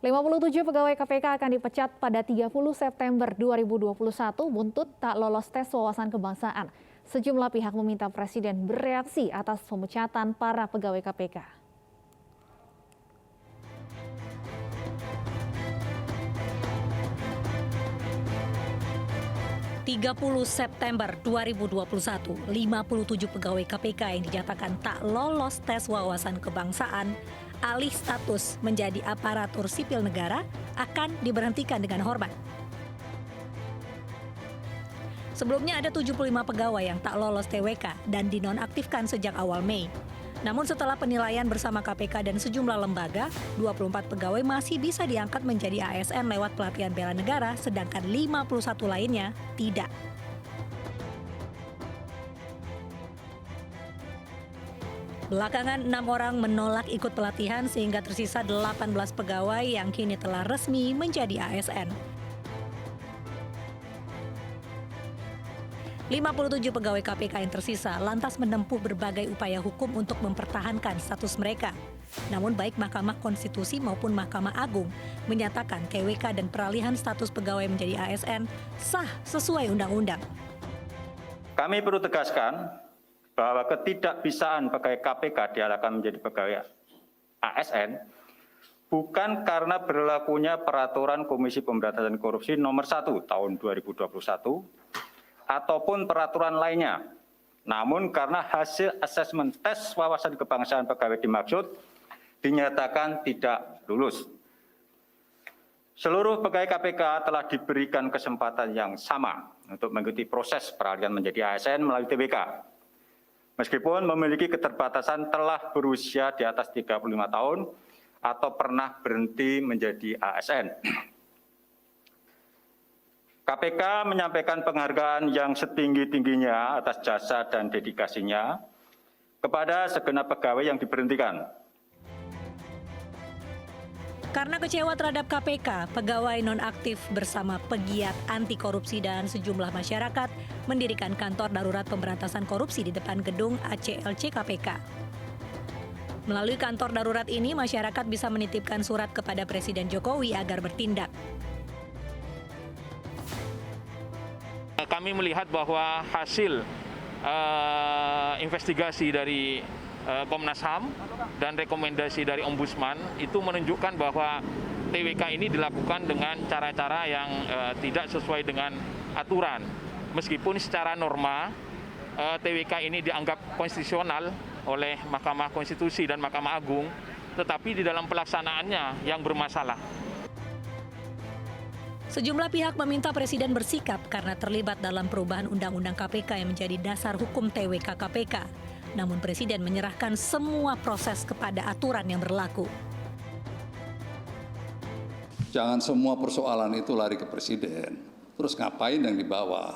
57 pegawai KPK akan dipecat pada 30 September 2021 buntut tak lolos tes wawasan kebangsaan. Sejumlah pihak meminta Presiden bereaksi atas pemecatan para pegawai KPK. ...30 September 2021, 57 pegawai KPK yang dinyatakan tak lolos tes wawasan kebangsaan alih status menjadi aparatur sipil negara akan diberhentikan dengan hormat. Sebelumnya ada 75 pegawai yang tak lolos TWK dan dinonaktifkan sejak awal Mei. Namun setelah penilaian bersama KPK dan sejumlah lembaga, 24 pegawai masih bisa diangkat menjadi ASN lewat pelatihan bela negara, sedangkan 51 lainnya tidak. Belakangan 6 orang menolak ikut pelatihan sehingga tersisa 18 pegawai yang kini telah resmi menjadi ASN. 57 pegawai KPK yang tersisa lantas menempuh berbagai upaya hukum untuk mempertahankan status mereka. Namun baik Mahkamah Konstitusi maupun Mahkamah Agung menyatakan TWK dan peralihan status pegawai menjadi ASN sah sesuai undang-undang. Kami perlu tegaskan bahwa ketidakbisaan pegawai KPK dialihkan menjadi pegawai ASN bukan karena berlakunya peraturan Komisi Pemberantasan Korupsi nomor 1 tahun 2021 ataupun peraturan lainnya, namun karena hasil asesmen tes wawasan kebangsaan pegawai dimaksud dinyatakan tidak lulus. Seluruh pegawai KPK telah diberikan kesempatan yang sama untuk mengikuti proses peralihan menjadi ASN melalui TWK. Meskipun memiliki keterbatasan telah berusia di atas 35 tahun atau pernah berhenti menjadi ASN. KPK menyampaikan penghargaan yang setinggi-tingginya atas jasa dan dedikasinya kepada segenap pegawai yang diberhentikan. Karena kecewa terhadap KPK, pegawai nonaktif bersama pegiat anti korupsi dan sejumlah masyarakat mendirikan kantor darurat pemberantasan korupsi di depan gedung ACLC KPK. Melalui kantor darurat ini, masyarakat bisa menitipkan surat kepada Presiden Jokowi agar bertindak. Kami melihat bahwa hasil investigasi dari Komnas HAM dan rekomendasi dari Ombudsman itu menunjukkan bahwa TWK ini dilakukan dengan cara-cara yang tidak sesuai dengan aturan. Meskipun secara norma TWK ini dianggap konstitusional oleh Mahkamah Konstitusi dan Mahkamah Agung, tetapi di dalam pelaksanaannya yang bermasalah. Sejumlah pihak meminta Presiden bersikap karena terlibat dalam perubahan Undang-Undang KPK yang menjadi dasar hukum TWK KPK. Namun Presiden menyerahkan semua proses kepada aturan yang berlaku. Jangan semua persoalan itu lari ke Presiden. Terus ngapain yang di bawah?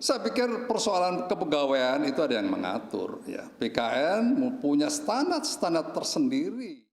Saya pikir persoalan kepegawaian itu ada yang mengatur. Ya. BKN punya standar tersendiri.